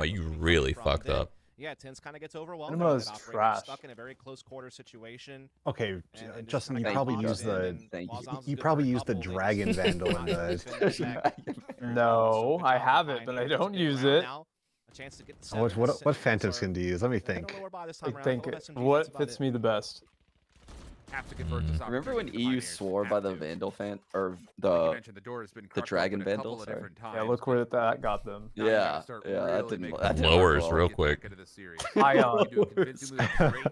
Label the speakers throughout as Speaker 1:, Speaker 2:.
Speaker 1: But you really fucked up.
Speaker 2: Yeah, TENZ kind of gets overwhelmed.
Speaker 3: Cinema is trash.
Speaker 2: Stuck in a very close quarter situation.
Speaker 3: Okay,
Speaker 2: and
Speaker 3: Justin, you
Speaker 2: just
Speaker 3: probably
Speaker 2: kinda
Speaker 3: use
Speaker 2: box
Speaker 3: the
Speaker 2: in, and Wazam's
Speaker 3: you
Speaker 2: good
Speaker 3: probably
Speaker 2: for a
Speaker 3: use the
Speaker 2: couple. They
Speaker 3: dragon
Speaker 2: just
Speaker 3: vandal in
Speaker 2: not
Speaker 3: the.
Speaker 2: finish back very
Speaker 3: No,
Speaker 2: well. So good
Speaker 3: I
Speaker 2: job
Speaker 3: haven't,
Speaker 2: by
Speaker 3: but I
Speaker 2: Pioneers
Speaker 3: don't
Speaker 2: to get
Speaker 3: use
Speaker 2: around
Speaker 3: it.
Speaker 2: now. A chance to get the
Speaker 3: What
Speaker 2: seven.
Speaker 3: what phantoms
Speaker 2: Sentinels
Speaker 3: can you use? Let me
Speaker 2: are a
Speaker 3: think.
Speaker 2: little lower by this
Speaker 3: I
Speaker 2: time around.
Speaker 3: think
Speaker 2: OSMG, that's
Speaker 3: what
Speaker 2: about
Speaker 3: fits
Speaker 2: it.
Speaker 3: me the best.
Speaker 4: Have to convert this
Speaker 5: Remember when
Speaker 4: opportunity
Speaker 5: EU
Speaker 4: to Pioneers.
Speaker 5: swore by
Speaker 4: Have
Speaker 5: the
Speaker 4: to.
Speaker 5: Vandal fan
Speaker 4: Like
Speaker 5: or
Speaker 4: you
Speaker 5: the
Speaker 4: mentioned, the door has been cracked
Speaker 5: dragon
Speaker 4: open a couple
Speaker 5: vandal?
Speaker 4: of
Speaker 5: Sorry.
Speaker 4: different times.
Speaker 3: Yeah, look where that got them.
Speaker 4: Now you gotta
Speaker 5: Yeah,
Speaker 4: start
Speaker 5: yeah, that
Speaker 4: really
Speaker 5: didn't
Speaker 4: making
Speaker 5: that didn't
Speaker 1: Lowers
Speaker 5: work well.
Speaker 1: real
Speaker 4: get
Speaker 1: quick.
Speaker 4: back into the series.
Speaker 3: Ion.
Speaker 4: You do a convincingly great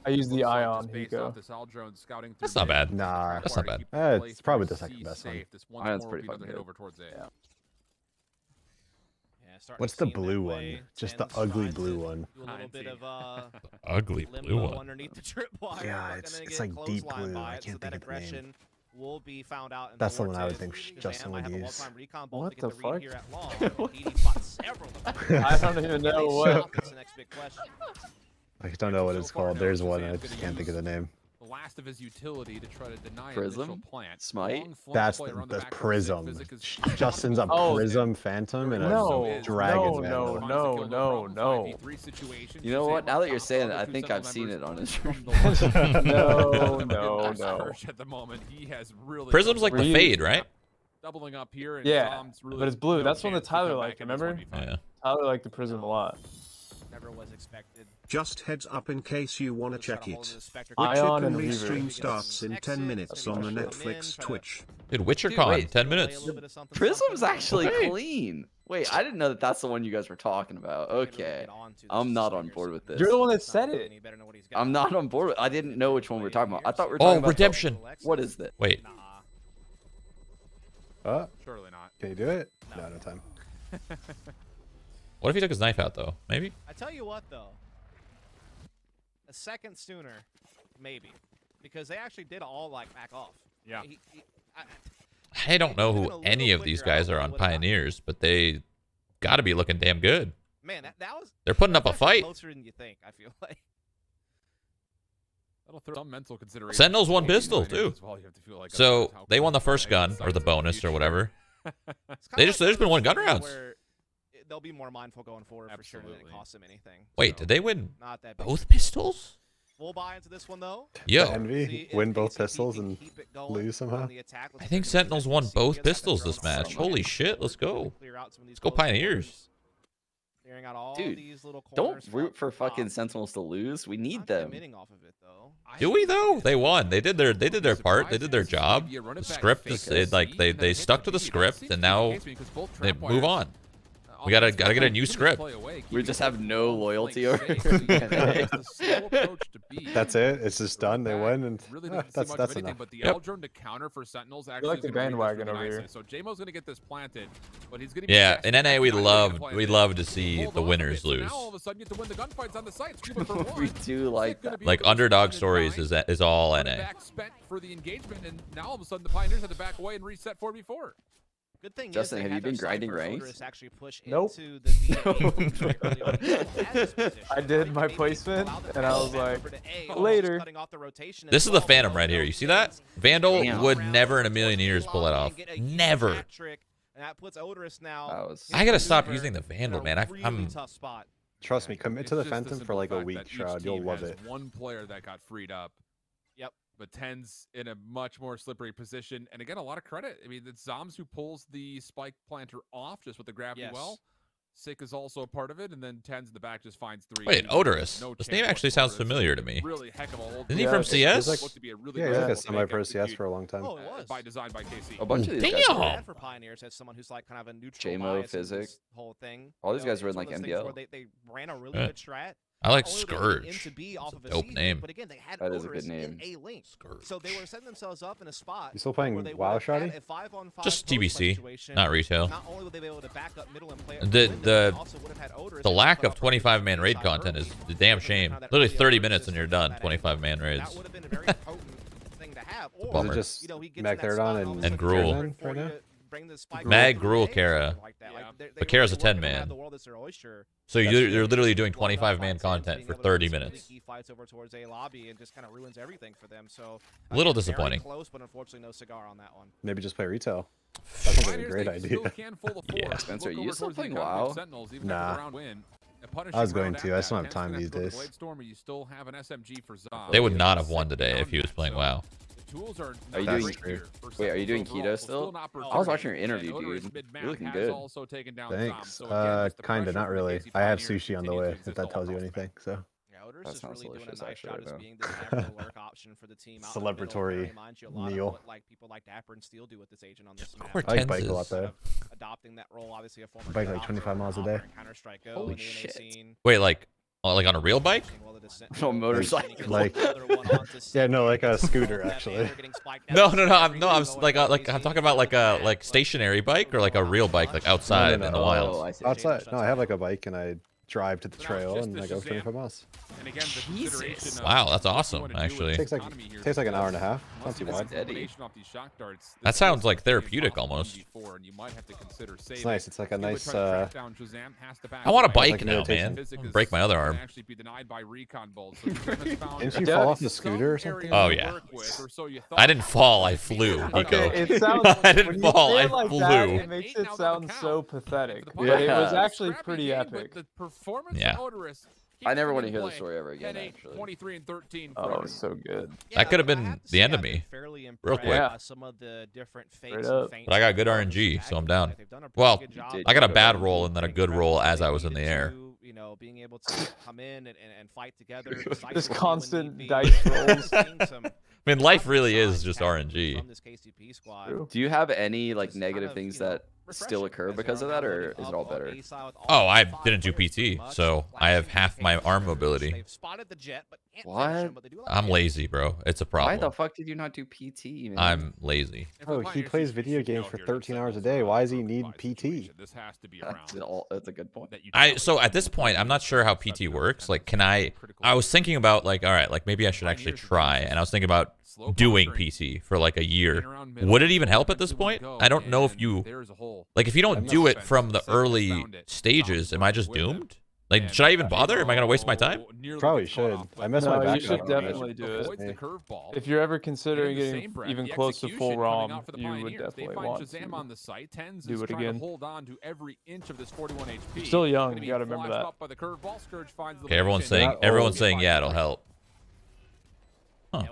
Speaker 3: I use the
Speaker 4: looks like
Speaker 3: Ion
Speaker 4: just based
Speaker 3: Hiko.
Speaker 4: off this all drone scouting
Speaker 1: That's
Speaker 4: through
Speaker 1: not bad.
Speaker 4: mid.
Speaker 3: Nah,
Speaker 1: That's not
Speaker 4: Required to
Speaker 1: bad.
Speaker 4: keep the
Speaker 3: It's
Speaker 4: play
Speaker 3: probably
Speaker 4: for
Speaker 3: the second best one.
Speaker 4: safe. This once
Speaker 5: Ion's
Speaker 4: more
Speaker 5: pretty
Speaker 4: would be
Speaker 5: fucking
Speaker 4: another hit
Speaker 5: good.
Speaker 4: over towards A.
Speaker 3: Yeah.
Speaker 2: Yeah, starting
Speaker 3: What's
Speaker 2: to
Speaker 3: the
Speaker 2: seem that
Speaker 3: blue
Speaker 2: way.
Speaker 3: one? Just the
Speaker 2: TENZ
Speaker 3: ugly
Speaker 2: tries
Speaker 3: blue
Speaker 2: to
Speaker 3: one.
Speaker 2: do a little bit of
Speaker 1: Ugly blue
Speaker 2: limbo
Speaker 1: one.
Speaker 2: underneath the tripwire.
Speaker 3: Yeah,
Speaker 2: but
Speaker 3: it's
Speaker 2: gonna
Speaker 3: it's
Speaker 2: get
Speaker 3: like deep
Speaker 2: clotheslined
Speaker 3: blue.
Speaker 2: by
Speaker 3: I
Speaker 2: it, so
Speaker 3: can't
Speaker 2: that
Speaker 3: think of the name.
Speaker 2: aggression will be found out.
Speaker 3: That's the one I would
Speaker 2: Vortex.
Speaker 3: think
Speaker 2: Shazam
Speaker 3: Justin
Speaker 2: might
Speaker 3: would
Speaker 2: have a
Speaker 3: use.
Speaker 2: well-timed recon bolt
Speaker 3: What
Speaker 2: to get
Speaker 3: the
Speaker 2: the read
Speaker 3: fuck?
Speaker 2: here at long. Edie fought several of them.
Speaker 3: I don't even know what.
Speaker 2: That's the next big question.
Speaker 3: I don't know what it's called. There's one. I just can't think of the name.
Speaker 4: The last of his utility to try to deny
Speaker 5: Prism?
Speaker 4: initial plant.
Speaker 5: Smite?
Speaker 4: Long flank
Speaker 3: That's
Speaker 4: play around
Speaker 3: the
Speaker 4: back of
Speaker 3: prism.
Speaker 4: Physic is-
Speaker 3: Justin's a
Speaker 4: Oh,
Speaker 3: prism phantom and a
Speaker 4: No,
Speaker 3: dragon
Speaker 4: no,
Speaker 3: vandal.
Speaker 4: no.
Speaker 5: You know what? Now that you're saying it, I think I've seen it on his
Speaker 3: No, no.
Speaker 4: At the moment, he has really
Speaker 1: Prism's like the fade, right?
Speaker 4: doubling up here. And
Speaker 3: Yeah,
Speaker 4: Zombs really
Speaker 3: but it's blue.
Speaker 4: no
Speaker 3: That's one that
Speaker 4: chance to
Speaker 3: Tyler
Speaker 4: come
Speaker 3: liked,
Speaker 4: back in this
Speaker 3: remember?
Speaker 4: 1v5.
Speaker 1: Yeah.
Speaker 3: Tyler liked the prism a lot.
Speaker 2: Never was expected.
Speaker 6: Just heads up in case you want to check it.
Speaker 3: Ion
Speaker 6: Witcher
Speaker 3: and
Speaker 6: can
Speaker 3: Reaver.
Speaker 6: restream starts in 10 minutes on the Netflix Twitch.
Speaker 1: Dude, WitcherCon,
Speaker 5: wait.
Speaker 1: 10 minutes.
Speaker 5: Prism's actually
Speaker 1: Okay.
Speaker 5: clean. Wait, I didn't know that that's the one you guys were talking about. Okay. I'm not on board with this.
Speaker 3: You're the one that said it.
Speaker 5: I'm not on board with I didn't know which one we were talking about. I thought we were talking
Speaker 1: Oh,
Speaker 5: about
Speaker 1: Redemption.
Speaker 5: What is that?
Speaker 1: Wait.
Speaker 4: Surely not.
Speaker 3: Can you do it? No time.
Speaker 1: What if he took his knife out, though? Maybe?
Speaker 2: I tell you what, though. A second sooner, maybe. Because they actually did all, like, back off.
Speaker 4: Yeah.
Speaker 1: I don't know who any of these guys are on Pioneers, but they got to be looking damn good.
Speaker 2: Man, that was...
Speaker 1: They're putting up a
Speaker 2: actually
Speaker 1: fight.
Speaker 2: Closer than you think, I feel like.
Speaker 4: That'll throw some mental consideration.
Speaker 1: Sentinels won pistol, too.
Speaker 4: As well. You have to feel like
Speaker 1: So
Speaker 4: how
Speaker 1: they won the
Speaker 4: close
Speaker 1: first
Speaker 4: the
Speaker 1: gun,
Speaker 4: sights
Speaker 1: or the
Speaker 4: in
Speaker 1: bonus, or
Speaker 4: future.
Speaker 1: whatever.
Speaker 2: It's
Speaker 1: They
Speaker 2: kinda
Speaker 1: just there's been one gun
Speaker 2: where
Speaker 1: rounds.
Speaker 2: They'll be more mindful going forward for sure. It
Speaker 4: Absolutely.
Speaker 2: didn't cost them anything.
Speaker 1: Wait,
Speaker 2: So,
Speaker 1: did they win
Speaker 2: not that big.
Speaker 1: both pistols?
Speaker 2: We'll buy into this one, though.
Speaker 1: Yo,
Speaker 3: The Envy,
Speaker 2: See if
Speaker 3: win both
Speaker 2: KCP
Speaker 3: pistols
Speaker 2: can
Speaker 3: and
Speaker 2: keep it going
Speaker 3: lose somehow.
Speaker 2: on the attack. Let's
Speaker 1: I think
Speaker 2: see if
Speaker 1: Sentinels won
Speaker 2: KCP
Speaker 1: both
Speaker 2: gets that
Speaker 1: pistols
Speaker 2: drone
Speaker 1: this match.
Speaker 2: forward.
Speaker 1: Holy shit, let's go.
Speaker 2: Clear out some of these
Speaker 1: Let's go
Speaker 2: close
Speaker 1: Pioneers.
Speaker 2: quarters. Clearing out all
Speaker 5: Dude,
Speaker 2: these little
Speaker 5: Don't
Speaker 2: corners
Speaker 5: root for
Speaker 2: from
Speaker 5: fucking
Speaker 2: top.
Speaker 5: Sentinels to lose. We need
Speaker 2: Not
Speaker 5: them.
Speaker 2: committing off of it, though.
Speaker 1: Do we though? They won. They did their part. They did their job. The script is they stuck to the script, and now they move on. We gotta get a new script.
Speaker 5: We just have no loyalty over
Speaker 3: That's it. It's just done. They win, and that's enough.
Speaker 4: But the
Speaker 1: Yep.
Speaker 4: L drone to counter for Sentinels actually
Speaker 3: like
Speaker 4: is
Speaker 3: the
Speaker 4: gonna read this
Speaker 3: bandwagon
Speaker 4: really
Speaker 3: over here.
Speaker 4: nicely. So JMO's gonna get this planted, but he's gonna be
Speaker 1: Yeah,
Speaker 4: desperate
Speaker 1: in NA
Speaker 4: to
Speaker 1: we
Speaker 4: find a way
Speaker 1: love
Speaker 4: to play
Speaker 1: we
Speaker 4: this.
Speaker 1: love to see
Speaker 4: Hold
Speaker 1: the
Speaker 4: on a
Speaker 1: winners
Speaker 4: bit. So
Speaker 1: lose.
Speaker 4: Now all of a sudden you get to win the gunfights on the site. Scuba for
Speaker 5: We
Speaker 4: one.
Speaker 5: do like
Speaker 4: Gonna
Speaker 5: that.
Speaker 4: be
Speaker 1: Like
Speaker 4: able to
Speaker 1: underdog
Speaker 4: respond in
Speaker 1: stories
Speaker 4: time.
Speaker 1: is all
Speaker 4: Running
Speaker 1: NA.
Speaker 4: back spent for the engagement, and now all of a sudden the Pioneers had to back away and reset 4v4.
Speaker 2: Good thing
Speaker 5: Justin,
Speaker 2: is
Speaker 5: have
Speaker 2: they
Speaker 5: you been
Speaker 2: had their
Speaker 5: grinding
Speaker 2: Cypher
Speaker 5: ranks?
Speaker 2: Odorous actually push
Speaker 3: Nope.
Speaker 2: into the VA early on. At this position.
Speaker 3: I did my
Speaker 2: Maybe
Speaker 3: placement,
Speaker 2: allow the
Speaker 3: and I was
Speaker 2: Phantom
Speaker 3: like,
Speaker 2: over to A, almost
Speaker 3: later.
Speaker 2: cutting off the rotation as
Speaker 1: This is the
Speaker 2: well.
Speaker 1: Phantom right here. You see that? Vandal
Speaker 5: Damn.
Speaker 1: would never in a million years pull that off.
Speaker 2: Get a huge
Speaker 1: Never.
Speaker 2: hat trick, and that puts Odorous now.
Speaker 5: That was-
Speaker 1: I gotta stop
Speaker 2: in
Speaker 1: using the
Speaker 2: a
Speaker 1: Vandal, man.
Speaker 2: really
Speaker 1: I'm
Speaker 2: tough spot.
Speaker 3: Trust me, commit to the
Speaker 4: It's just
Speaker 3: Phantom for
Speaker 4: simple
Speaker 3: like a
Speaker 4: fact
Speaker 3: week,
Speaker 4: that each
Speaker 3: Shroud. You'll
Speaker 4: team
Speaker 3: love
Speaker 4: has
Speaker 3: it.
Speaker 4: one player that got freed up.
Speaker 2: Yep.
Speaker 4: But TENZ in a much more slippery position. And again, a lot of credit. I mean, it's Zombs who pulls the spike planter off just with the gravity
Speaker 2: Yes.
Speaker 4: well. Sick is also a part of it, and then TENZ in the back just finds three.
Speaker 1: Wait, Odorous.
Speaker 4: No
Speaker 1: This
Speaker 4: chance
Speaker 1: name actually sounds
Speaker 4: whatsoever.
Speaker 1: familiar to me.
Speaker 4: Really heck of a hold.
Speaker 1: Isn't he
Speaker 3: Yeah,
Speaker 1: from
Speaker 3: he's
Speaker 1: CS?
Speaker 3: like-
Speaker 4: Looked to be a really
Speaker 3: Yeah, he's
Speaker 4: good
Speaker 3: like a
Speaker 4: hold to
Speaker 3: semi
Speaker 4: make
Speaker 3: pro
Speaker 4: up
Speaker 3: CS
Speaker 4: the
Speaker 3: for a long time.
Speaker 2: Oh, it was.
Speaker 4: by design by KC.
Speaker 5: A bunch of these guys.
Speaker 1: Damn.
Speaker 5: Were,
Speaker 2: Bad for Pioneers as someone who's like kind of a neutral
Speaker 5: JMO,
Speaker 2: bias in this
Speaker 5: Physic.
Speaker 2: whole thing.
Speaker 5: All these
Speaker 2: You know,
Speaker 5: guys were in
Speaker 2: it's one
Speaker 5: like
Speaker 2: of those things where
Speaker 5: MDL.
Speaker 2: They ran a really
Speaker 1: Yeah.
Speaker 2: good strat.
Speaker 1: I like
Speaker 2: Not only were they
Speaker 1: Scourge.
Speaker 2: into B off of a
Speaker 1: Dope
Speaker 2: season,
Speaker 1: name.
Speaker 2: But again, they had
Speaker 5: That is a
Speaker 2: Odorous
Speaker 5: good name.
Speaker 2: in A link.
Speaker 1: Scourge.
Speaker 2: So they were setting themselves up in a spot.
Speaker 3: You still playing
Speaker 2: where they
Speaker 3: WoW,
Speaker 2: would have had
Speaker 3: Shotty?
Speaker 2: a 5-on-5
Speaker 1: Just
Speaker 2: post-play
Speaker 1: TBC,
Speaker 2: situation.
Speaker 1: not retail.
Speaker 2: Not only would they be able to back up middle and play it
Speaker 1: The-
Speaker 2: with window,
Speaker 1: the-
Speaker 2: they also would have had Odorous
Speaker 1: The
Speaker 2: to
Speaker 1: lack
Speaker 2: put
Speaker 1: of
Speaker 2: up
Speaker 1: 25-man raid
Speaker 2: side
Speaker 1: content
Speaker 2: early.
Speaker 1: is a damn shame.
Speaker 2: Kind of
Speaker 1: Literally
Speaker 2: early
Speaker 1: 30
Speaker 2: alert
Speaker 1: minutes and you're
Speaker 2: system
Speaker 1: done.
Speaker 2: that
Speaker 1: 25-man
Speaker 2: That
Speaker 1: raids.
Speaker 2: would have been a very potent thing to have. Or,
Speaker 1: bummer.
Speaker 3: Is it just
Speaker 2: you know, he gets
Speaker 3: Mag
Speaker 2: in that spot
Speaker 3: Therodon
Speaker 2: all of a
Speaker 3: and
Speaker 2: sudden
Speaker 1: Gruul.
Speaker 2: they're
Speaker 3: right now?
Speaker 2: bring the spike
Speaker 1: Mag,
Speaker 2: up
Speaker 1: Gruul,
Speaker 2: to
Speaker 1: Kara.
Speaker 2: something like that. Like,
Speaker 4: Yeah.
Speaker 2: they
Speaker 1: But Kara's a
Speaker 2: really weren't gonna
Speaker 1: 10-man.
Speaker 2: have the world as their oyster.
Speaker 1: So
Speaker 3: That's
Speaker 1: you're
Speaker 3: true.
Speaker 1: literally doing
Speaker 2: Well,
Speaker 1: 25-man
Speaker 2: Valorant
Speaker 1: content
Speaker 2: being
Speaker 1: for
Speaker 2: able to
Speaker 1: 30
Speaker 2: win some really
Speaker 1: minutes.
Speaker 2: key fights over towards A lobby and just kind of ruins everything for them. So
Speaker 1: A little
Speaker 2: very
Speaker 1: disappointing.
Speaker 2: close, but unfortunately no cigar on that one.
Speaker 3: Maybe just play retail. That sounds like a great idea.
Speaker 1: Yeah.
Speaker 5: Spencer, are you still playing WoW?
Speaker 3: Nah. I was going to. I just don't have time these days.
Speaker 1: They would not have won today if he was playing WoW.
Speaker 5: Are you doing? Wait, are you doing keto still? I was watching your interview, dude. You're looking good.
Speaker 3: Thanks. Kinda, not really. I have sushi on the way, if that tells you anything. So.
Speaker 5: That sounds delicious, actually.
Speaker 3: Celebratory meal.
Speaker 2: Like people like dapr and steel do with this agent on this map.
Speaker 1: Or
Speaker 3: I like bike a lot
Speaker 1: TENZ.
Speaker 3: though.
Speaker 2: Adopting that role, obviously a former
Speaker 3: Bike like 25 miles a day.
Speaker 5: Holy shit.
Speaker 1: Wait, like on a real bike?
Speaker 5: Oh, motorcycle.
Speaker 3: Like, yeah, no, like a scooter actually.
Speaker 1: No, I'm I'm talking about like a stationary bike or like a real bike, like outside in the
Speaker 5: Oh,
Speaker 1: wild.
Speaker 5: I see.
Speaker 3: Outside. No, I have like a bike and I drive to the trail and I go 25 miles.
Speaker 4: And again, the
Speaker 5: Jesus.
Speaker 1: Wow, that's awesome, actually.
Speaker 3: Takes like an hour and a half. Not too bad.
Speaker 1: That sounds like therapeutic almost.
Speaker 3: It's nice. It's like a nice.
Speaker 1: I want a bike
Speaker 3: like
Speaker 1: now,
Speaker 3: meditation.
Speaker 1: man. Break my other arm.
Speaker 3: Didn't you fall off the scooter or something?
Speaker 1: Oh yeah. I didn't fall. I flew, Nico.
Speaker 7: Okay, it sounds.
Speaker 1: I didn't
Speaker 7: when you
Speaker 1: fall,
Speaker 7: say
Speaker 1: I
Speaker 7: it like
Speaker 1: flew.
Speaker 7: That, it makes it sound so pathetic, but it was actually pretty epic.
Speaker 1: Yeah.
Speaker 5: I never want to hear the story ever again, actually.
Speaker 4: 23 and 13.
Speaker 7: Oh, it was so good.
Speaker 1: That could have been the end of me. Real quick.
Speaker 7: Yeah.
Speaker 2: Some of the different
Speaker 7: Straight up.
Speaker 1: But I got good RNG, so I'm down. Well, I got a bad roll and then a good roll as I was in the air.
Speaker 2: You know, being able to come in and fight together.
Speaker 7: Just constant dice rolls.
Speaker 1: I mean, life really is just RNG.
Speaker 5: Do you have any like negative things that still occur because of that, or is it all better?
Speaker 1: Oh, I didn't do PT, so I have half my arm mobility.
Speaker 5: What?
Speaker 1: I'm lazy, bro. It's a
Speaker 5: Why
Speaker 1: problem.
Speaker 5: the fuck did you not do PT, man?
Speaker 1: I'm lazy.
Speaker 3: Oh, he plays video games for 13 hours a day. Why does he need PT?
Speaker 5: That's a good point.
Speaker 1: So at this point, I'm not sure how PT works. Like, I was thinking about like, all right, like maybe I should actually try. And I was thinking about doing PT for like a year. Would it even help at this point? I don't know if you, like, if you don't do it from the early stages, am I just doomed? Like, should I even bother? Am I going to waste my time?
Speaker 3: Probably should. I messed my
Speaker 7: No,
Speaker 3: back
Speaker 7: you should
Speaker 3: up.
Speaker 7: definitely do it. If you're ever considering getting even close to full ROM, you would definitely want to do it again. You're still young, you gotta remember that.
Speaker 1: Okay, everyone's saying yeah, it'll help. Huh.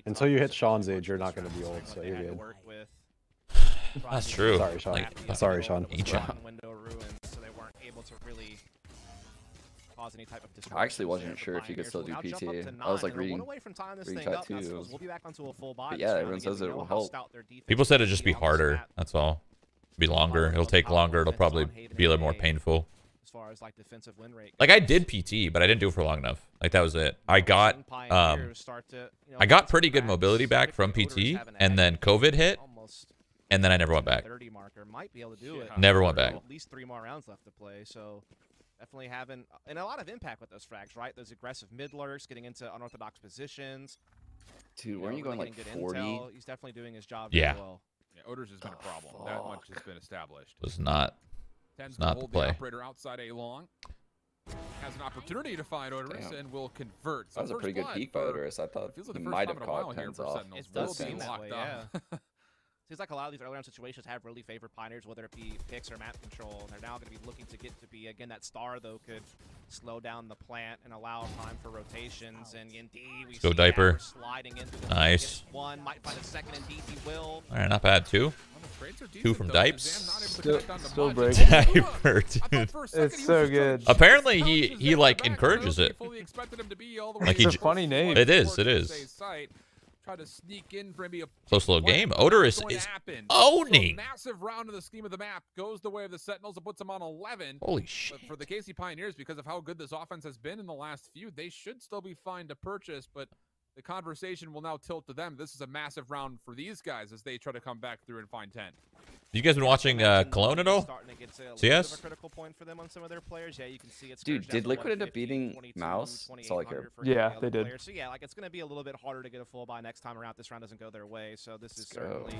Speaker 3: Until you hit Sean's age, you're not going to be old, so you're good.
Speaker 1: That's true.
Speaker 3: Sorry, Sean.
Speaker 1: Like,
Speaker 3: Sorry, Sean.
Speaker 5: I actually wasn't sure if you could still do PT. I was like reading tattoos. But yeah, everyone says it will help.
Speaker 1: People said it'd just be harder. That's all. Be longer. It'll take longer. It'll probably be a little more painful.
Speaker 2: As far as like defensive win rate.
Speaker 1: Like I did PT, but I didn't do it for long enough. Like that was it. I got pretty good mobility back from PT, and then COVID hit, and then I never went back. Never went back.
Speaker 2: At least 3 more rounds left to play, so definitely having and a lot of impact with those frags, right? Those aggressive mid lurks, getting into unorthodox positions.
Speaker 5: Dude, weren't you going like 40?
Speaker 2: He's definitely doing his job
Speaker 1: Yeah.
Speaker 2: very well.
Speaker 4: Yeah, Odors has been a problem. That much has been established.
Speaker 1: It was not.
Speaker 4: TENZ
Speaker 1: not
Speaker 4: will
Speaker 1: the play.
Speaker 4: The operator outside A long has an opportunity to find Odorous and will convert.
Speaker 5: That was a pretty good peek by Odorous. I thought he might have caught TENZ off.
Speaker 2: It does seem that way, yeah. Seems like a lot of these early round situations have really favored Pioneers, whether it be picks or map control. They're now going to be looking to get to be, again, that star, though, could slow down the plant and allow time for rotations. And indeed, we see
Speaker 1: dapr.
Speaker 2: Sliding into the
Speaker 1: Nice.
Speaker 2: One might find a second, and DT will.
Speaker 1: All right, not bad. 2 from Dipes.
Speaker 7: Still breaking.
Speaker 1: Dapr, dude.
Speaker 7: It's so good.
Speaker 1: Apparently, he like encourages it. Like
Speaker 7: It's a funny name.
Speaker 1: It is. It is.
Speaker 4: Try to sneak in for maybe a
Speaker 1: Close little game. Odorous is owning.
Speaker 4: So massive round in the scheme of the map goes the way of the Sentinels and puts them on 11.
Speaker 1: Holy shit.
Speaker 4: But for the KC Pioneers, because of how good this offense has been in the last few, they should still be fine to purchase, but the conversation will now tilt to them. This is a massive round for these guys as they try to come back through and find 10.
Speaker 1: You guys been watching Cologne at all? CS?
Speaker 5: Dude, did Liquid end up beating Mouse? That's all I care.
Speaker 7: Yeah, they did.
Speaker 2: So yeah, like it's going to be a little bit harder to get a full buy next time around. This round doesn't go their way, so this is certainly.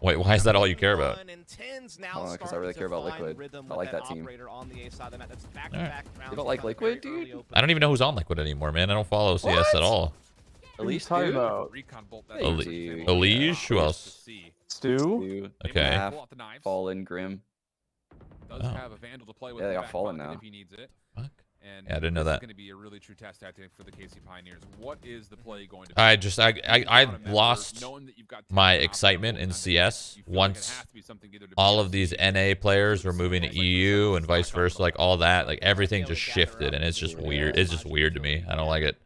Speaker 1: Wait, why is that all you care about?
Speaker 5: Because I really care about Liquid. I like that team.
Speaker 2: Right.
Speaker 5: You don't like Liquid, dude?
Speaker 1: I don't even know who's on Liquid anymore, man. I don't follow CS at all.
Speaker 5: Elise,
Speaker 7: talking about?
Speaker 1: Elise, who else?
Speaker 7: Stu.
Speaker 1: Okay.
Speaker 5: Fallen, Grim.
Speaker 4: Does have a Vandal to play with.
Speaker 5: Yeah, they got Fallen now.
Speaker 4: If he needs it.
Speaker 1: Fuck.
Speaker 4: And
Speaker 1: yeah, I didn't know that.
Speaker 4: This is going to be a really true test tactic for the KC Pioneers. What is the play going to be?
Speaker 1: I lost my excitement in CS once all of these NA players were moving to EU and vice versa, like all that, like everything just shifted, and it's just weird. It's just weird to me. I don't like it.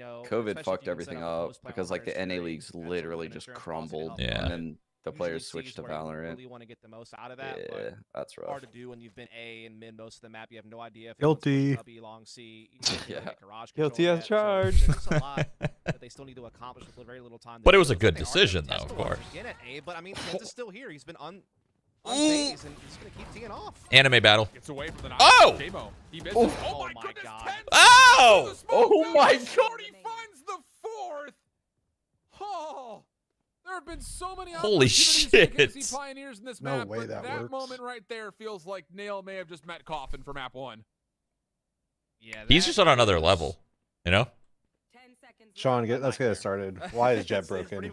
Speaker 5: COVID fucked everything up because like the NA leagues literally just crumbled.
Speaker 1: Yeah.
Speaker 5: And then the players switched to VALORANT.
Speaker 2: Really want to get the most out of that,
Speaker 5: yeah, that's rough.
Speaker 2: Hard to do when you've been A and mid most of the map. You have no idea if
Speaker 3: Guilty.
Speaker 2: long C.
Speaker 5: Yeah.
Speaker 2: Guilty
Speaker 7: as charged.
Speaker 2: So there's a lot that they still need to accomplish with very little time.
Speaker 1: But it was a good decision, though, of course.
Speaker 2: Again at A, but I mean, TENZ is still here. He's been unfazed, and he's going to keep teeing off.
Speaker 1: Anime battle.
Speaker 4: Gets away from the
Speaker 1: oh!
Speaker 2: Oh my god.
Speaker 1: Oh!
Speaker 5: Oh my god!
Speaker 4: He finds the fourth. Oh. There have been so many
Speaker 1: holy shit
Speaker 4: KC Pioneers in this map,
Speaker 3: way
Speaker 4: but
Speaker 3: that
Speaker 4: that
Speaker 3: works.
Speaker 4: moment right there feels like Nail may have just met Coffin for map 1.
Speaker 2: Yeah,
Speaker 1: he's just on another level, you know?
Speaker 3: Sean, let's get it started. Why is Jet broken?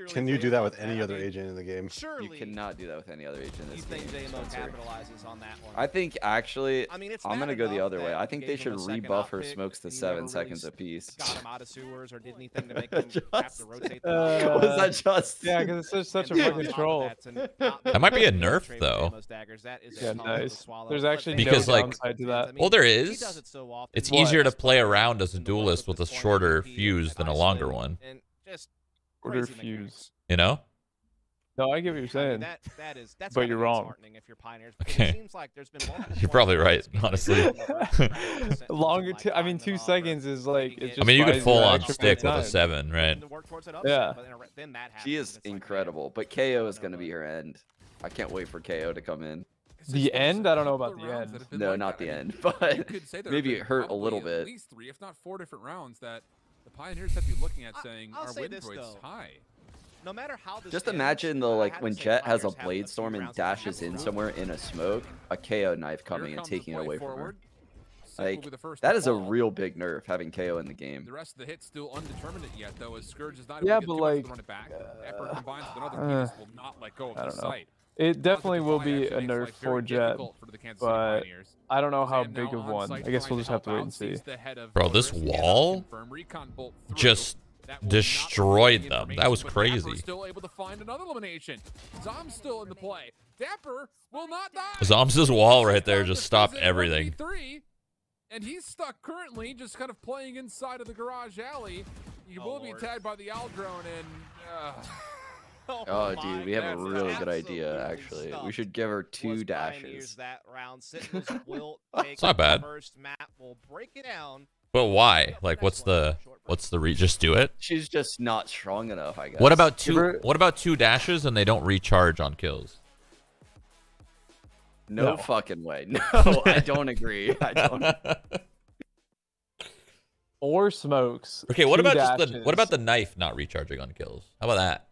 Speaker 3: Can you do that with any other agent in the game?
Speaker 5: You cannot do that with any other agent in this game.
Speaker 2: Capitalizes on that one.
Speaker 5: I think actually,
Speaker 2: I mean,
Speaker 5: I'm gonna go the other way. I think they should rebuff her smokes to 7 seconds apiece.
Speaker 2: Got him out of sewers or did anything to make him have to rotate.
Speaker 5: Was that just?
Speaker 7: Yeah, because it's such a fucking troll.
Speaker 1: That might be a nerf, though.
Speaker 7: Yeah, nice. There's actually
Speaker 1: because,
Speaker 7: no
Speaker 1: like,
Speaker 7: downside to that.
Speaker 1: well, there is. It's easier to play around as a duelist with a shorter fuse than a longer one.
Speaker 7: Shorter fuse.
Speaker 1: You know?
Speaker 7: No, I get what you're saying.
Speaker 2: That's
Speaker 7: but you're wrong.
Speaker 2: If you're Pioneers,
Speaker 1: okay. You're probably right, honestly.
Speaker 7: Longer, I mean, 2 seconds is like. It just
Speaker 1: I mean, you could full on
Speaker 7: extra
Speaker 1: stick with
Speaker 7: time.
Speaker 1: a 7, right?
Speaker 7: Yeah.
Speaker 5: She is incredible, but KO is gonna be her end. I can't wait for KO to come in.
Speaker 7: The end? I don't know about the end.
Speaker 5: No, not the end, but maybe it hurt a little bit.
Speaker 4: At least 3, if not 4 different rounds that the Pioneers have to be looking at saying our win rate's high.
Speaker 2: No matter how this
Speaker 5: just imagine though, like when Jet has a blade storm and dashes in somewhere in a smoke, a KO knife coming and taking it away from her. Like that is a real big nerf having KO in the game.
Speaker 4: The rest of the hits still undetermined yet though, as Scourge is not
Speaker 7: yeah,
Speaker 4: able
Speaker 7: but
Speaker 4: to
Speaker 7: like
Speaker 4: run it back. dapr combines with another piece will not let go of the site.
Speaker 7: It definitely will be a nerf for Jet, but I don't know how big of one. I guess we'll just have to wait and see.
Speaker 1: Bro, this wall just destroyed them. That was crazy.
Speaker 4: Still able to find another elimination. Zombs still in the play. Dapr will not die.
Speaker 1: Zombs' wall right there just stopped everything.
Speaker 4: And he's stuck currently, just kind of playing inside of the garage alley. He will be tagged by the Aldrone and.
Speaker 5: Oh, dude, we have a really good idea, actually. We should give her 2 dashes.
Speaker 1: It's not bad. But why? Like, what's the just do it?
Speaker 5: She's just not strong enough, I guess.
Speaker 1: What about 2 dashes and they don't recharge on kills?
Speaker 5: No fucking way. No, I don't agree. I don't.
Speaker 7: Or smokes.
Speaker 1: Okay, what about the knife not recharging on kills? How about that?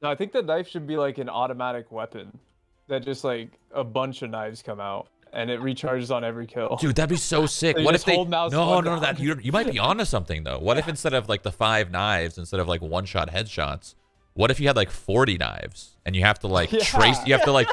Speaker 7: No, I think the knife should be like an automatic weapon that just like a bunch of knives come out and it recharges on every kill.
Speaker 1: Dude, that'd be so sick.
Speaker 7: So
Speaker 1: what if they
Speaker 7: no,
Speaker 1: that you might be onto something though. What if instead of like the 5 knives, instead of like one-shot headshots, what if you had like 40 knives and you have to like trace? You have to like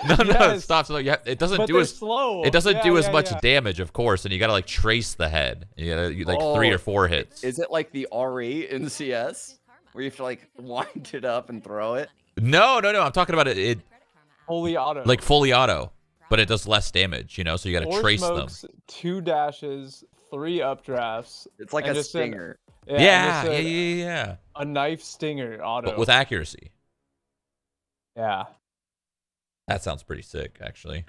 Speaker 1: no stop. So it doesn't do as slow. It doesn't do as much damage, of course, and you gotta like trace the head. You gotta like 3 or 4 hits.
Speaker 5: Is it like the R8 in CS? Where you have to like wind it up and throw it?
Speaker 1: No. I'm talking about it
Speaker 7: fully auto.
Speaker 1: Like fully auto, but it does less damage, you know, so you got to trace them.
Speaker 7: 2 dashes, 3 updrafts.
Speaker 5: It's like a stinger.
Speaker 1: Yeah.
Speaker 7: A knife stinger auto.
Speaker 1: But with accuracy.
Speaker 7: Yeah.
Speaker 1: That sounds pretty sick, actually.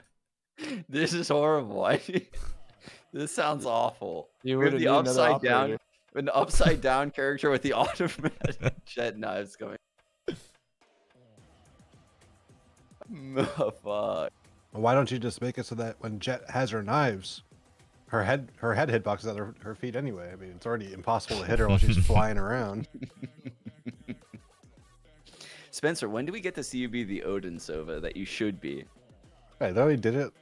Speaker 5: This is horrible. This sounds awful.
Speaker 7: You would
Speaker 5: the upside down. An upside down character with the automatic Jet knives going. Fuck.
Speaker 3: Why don't you just make it so that when Jet has her knives, her head hitbox is at her feet anyway? I mean, it's already impossible to hit her while she's flying around.
Speaker 5: Spencer, when do we get to see you be the Odin Sova that you should be?
Speaker 3: I thought we did it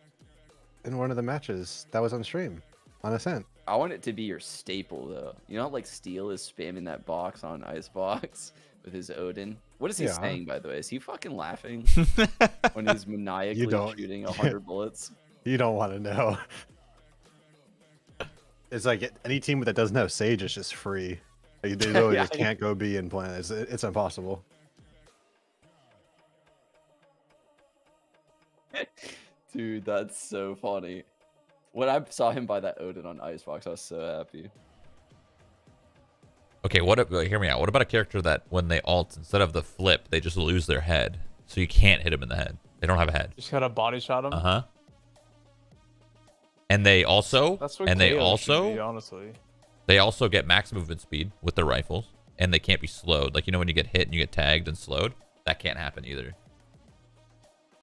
Speaker 3: in one of the matches that was on stream. on Ascent.
Speaker 5: I want it to be your staple though. You know how like Steel is spamming that box on Icebox with his Odin? What is he saying, by the way? Is he fucking laughing when he's maniacally shooting 100 bullets?
Speaker 3: You don't want to know. It's like any team that doesn't have Sage is just free. Like, they literally just can't go B and plan. It's impossible.
Speaker 5: Dude, that's so funny. When I saw him buy that Odin on Icebox, I was so happy.
Speaker 1: Okay, hear me out. What about a character that when they ult, instead of the flip, they just lose their head, so you can't hit him in the head. They don't have a head.
Speaker 7: Just gotta body shot him.
Speaker 1: And they also,
Speaker 7: honestly,
Speaker 1: they also get max movement speed with their rifles, and they can't be slowed. Like, you know when you get hit and you get tagged and slowed? That can't happen either.